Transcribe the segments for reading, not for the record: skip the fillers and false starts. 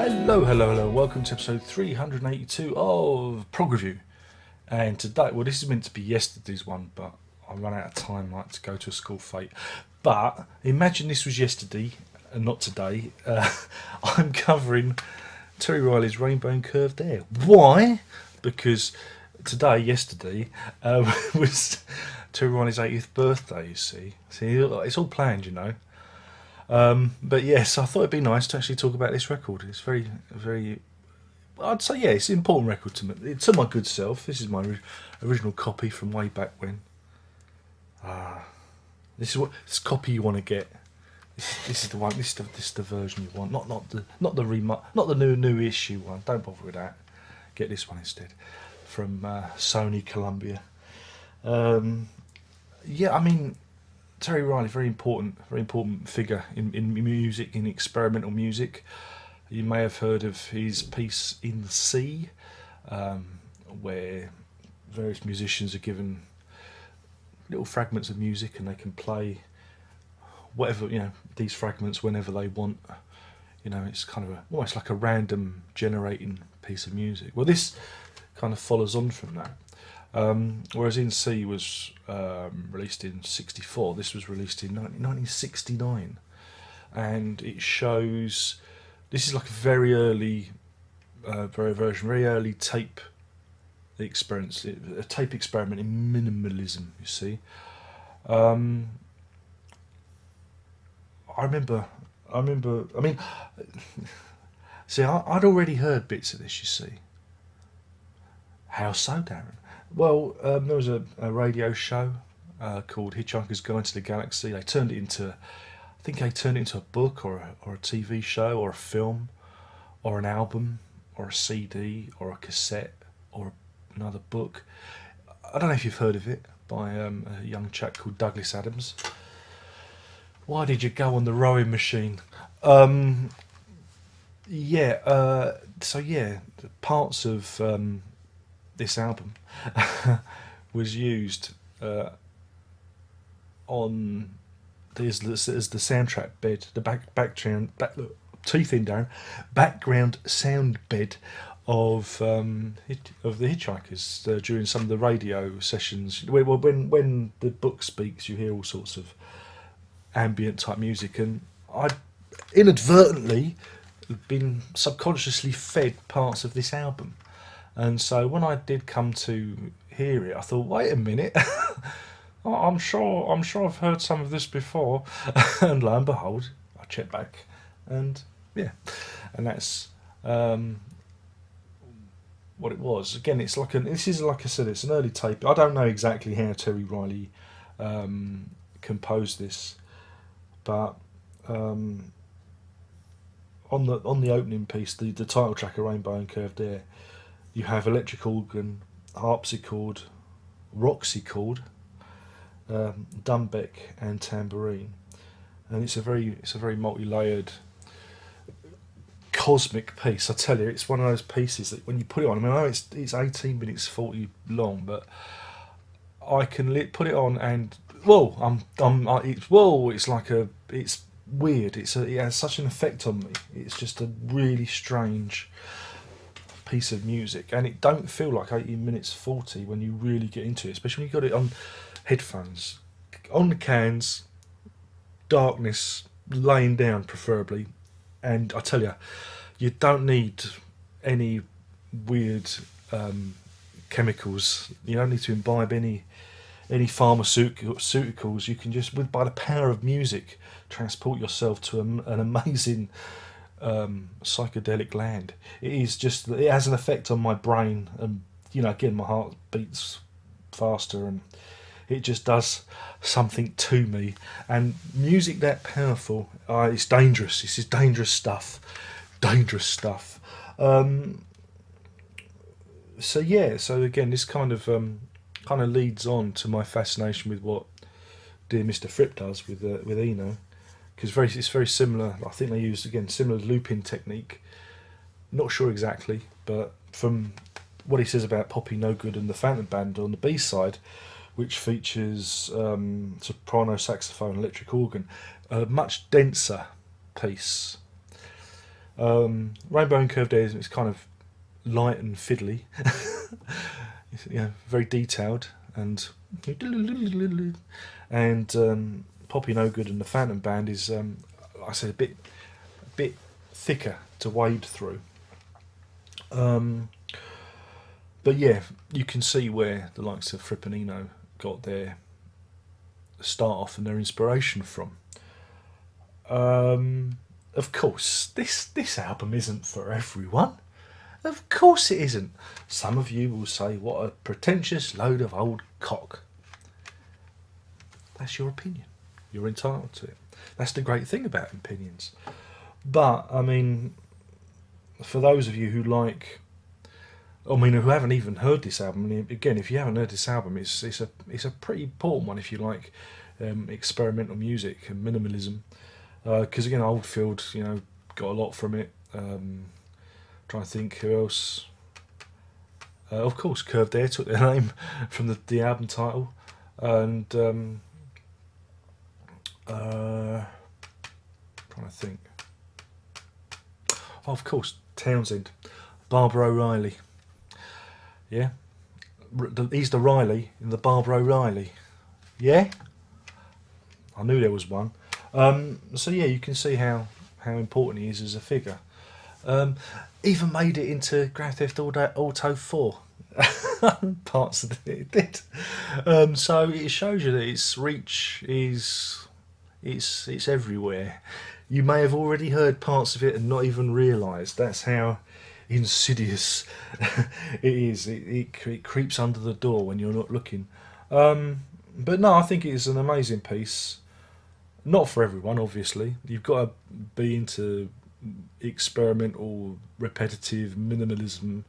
Hello. Welcome to episode 382 of Prog Review. And today, well, this is meant to be yesterday's one, but I ran out of time, like, to go to a school fete. But imagine this was yesterday and not today. I'm covering Terry Riley's Rainbow and Curved Air. Why? Because yesterday, was Terry Riley's 80th birthday, you see. It's all planned, you know. But yes, I thought it'd be nice to actually talk about this record. It's very. I'd say, yeah, it's an important record to me. To my good self. This is my original copy from way back when. This copy you want to get. This is the one. This is the version you want. Not the new issue one. Don't bother with that. Get this one instead, from Sony Columbia. Yeah, I mean, Terry Riley, very important figure in music, in experimental music. You may have heard of his piece in C, where various musicians are given little fragments of music and they can play whatever, these fragments whenever they want. It's kind of almost like a random generating piece of music. Well, this kind of follows on from that. Whereas In C was released in '64, this was released in 1969, and it shows. This is like a very early, very early tape experience, a tape experiment in minimalism. You see, I remember. I mean, see, I'd already heard bits of this. You see, how so, Darren? Well, there was a radio show called Hitchhiker's Guide to the Galaxy. They turned it into, I think they turned it into a book or a TV show or a film or an album or a CD or a cassette or another book. I don't know if you've heard of it, by a young chap called Douglas Adams. Why did you go on the rowing machine? So yeah, parts of this album was used on as the soundtrack bed, the background sound bed of the Hitchhikers during some of the radio sessions. When the book speaks, you hear all sorts of ambient type music, and I'd inadvertently been subconsciously fed parts of this album. And so when I did come to hear it, I thought, wait a minute, I'm sure I've heard some of this before. And lo and behold, I checked back, and yeah, and that's what it was. Again, this is, like I said, it's an early tape. I don't know exactly how Terry Riley composed this, but on the opening piece, the title track of Rainbow and Curved Air, you have electric organ, harpsichord, roxychord, dumbeck, and tambourine, and it's a very multi-layered, cosmic piece. I tell you, it's one of those pieces that when you put it on, I know it's 18 minutes 40 long, but I can put it on and it's weird. It has such an effect on me. It's just a really strange piece of music, and it don't feel like 18 minutes 40 when you really get into it, especially when you got it on headphones, on the cans, darkness, laying down preferably. And I tell you, you don't need any weird chemicals. You don't need to imbibe any pharmaceuticals. You can just, by the power of music, transport yourself to an amazing psychedelic land. It has an effect on my brain, and again, my heart beats faster, and it just does something to me. And music that powerful, it's dangerous. This is dangerous stuff. So again, this kind of leads on to my fascination with what dear Mr. Fripp does with Eno, because it's very similar. I think they use, again, similar looping technique. Not sure exactly, but from what he says about Poppy No Good and the Phantom Band on the B side, which features soprano saxophone, electric organ, a much denser piece. Rainbow in Curved Air is kind of light and fiddly, very detailed, and Poppy No Good and the Phantom Band is, like I said, a bit thicker to wade through. But yeah, you can see where the likes of Frippinino got their start off and their inspiration from. Of course, this album isn't for everyone. Of course it isn't. Some of you will say, what a pretentious load of old cock. That's your opinion. You're entitled to it. That's the great thing about opinions. But, I mean, for those of you who like, who haven't even heard this album, again, if you haven't heard this album, it's a pretty important one if you like experimental music and minimalism. Because again, Oldfield, got a lot from it. Trying to think who else. Of course, Curved Air took their name from the album title, and trying to think. Oh, of course, Townsend, Barbara O'Reilly. Yeah, he's the Riley in the Barbara O'Reilly. Yeah, I knew there was one. So yeah, you can see how important he is as a figure. Even made it into Grand Theft Auto 4. Parts of it did. So it shows you that its reach is it's everywhere. You may have already heard parts of it and not even realised. That's how insidious it is. It creeps under the door when you're not looking. But no, I think it is an amazing piece. Not for everyone, obviously. You've got to be into experimental, repetitive minimalism.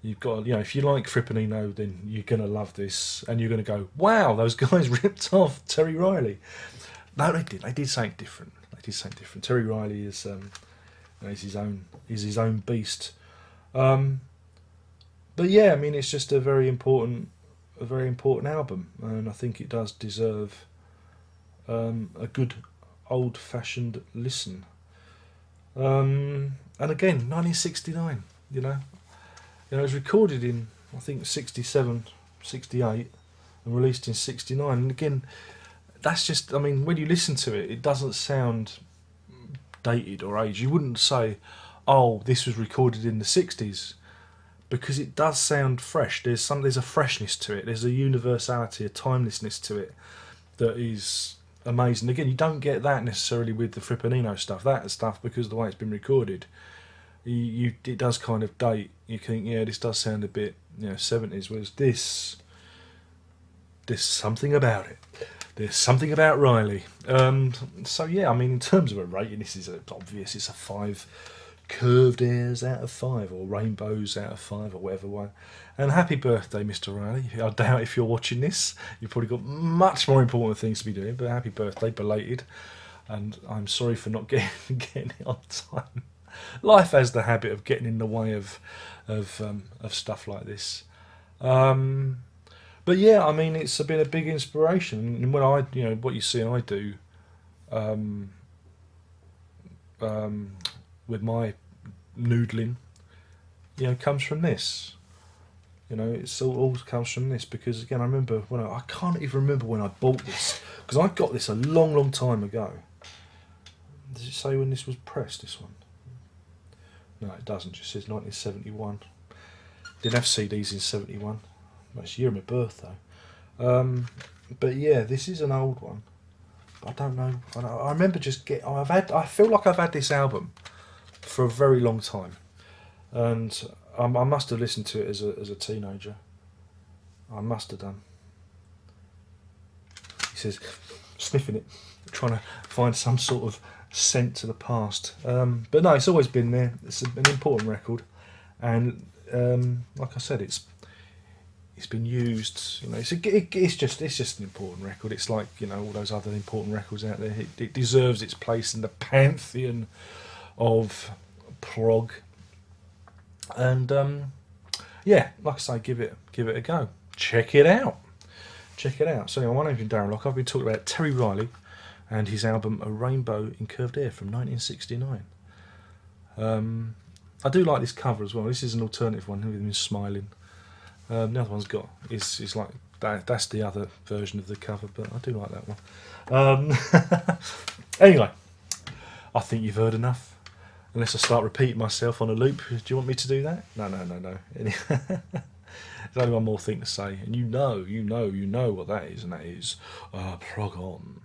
You've got, if you like Frippinino, then you're going to love this, and you're going to go, wow, those guys ripped off Terry Riley. No, they did. They did something different. Terry Riley is his own beast. But yeah, I mean, it's just a very important album, and I think it does deserve a good old-fashioned listen. And again, 1969. It was recorded in, I think, 67, 68, and released in 69. And again, that's just, when you listen to it, it doesn't sound dated or aged. You wouldn't say, oh, this was recorded in the 60s, because it does sound fresh. There's a freshness to it. There's a universality, a timelessness to it that is amazing. Again, you don't get that necessarily with the Frippinino stuff. That stuff, because of the way it's been recorded, it does kind of date. You think, yeah, this does sound a bit 70s, whereas there's something about it. There's something about Riley. So yeah, in terms of a rating, this is obvious. It's a 5 curved airs out of 5, or rainbows out of 5, or whatever one. And happy birthday, Mr. Riley. I doubt if you're watching this, you've probably got much more important things to be doing, but happy birthday, belated. And I'm sorry for not getting it on time. Life has the habit of getting in the way of stuff like this. But yeah, it's been a big inspiration. And when what you see I do with my noodling, comes from this. It's all comes from this, because again, I remember I can't even remember when I bought this, because I got this a long time ago. Does it say when this was pressed, this one? No, it doesn't. It just says 1971. Didn't have CDs in 71. Well, it's the year of my birth though. But yeah, this is an old one. I don't know. I remember I feel like I've had this album for a very long time, and I must have listened to it as a teenager. I must have done. He says, sniffing it, trying to find some sort of scent to the past. But no, it's always been there. It's an important record, and like I said, it's been used. It's just an important record. It's like all those other important records out there. It deserves its place in the pantheon of prog. And yeah, like I say, give it a go. Check it out. So anyway, my name's been Darren Locke. I've been talking about Terry Riley and his album A Rainbow in Curved Air from 1969. I do like this cover as well. This is an alternative one with him smiling. The other one's got is like that. That's the other version of the cover, but I do like that one. Anyway, I think you've heard enough. Unless I start repeating myself on a loop. Do you want me to do that? No. There's only one more thing to say, and you know what that is, and that is Prog on.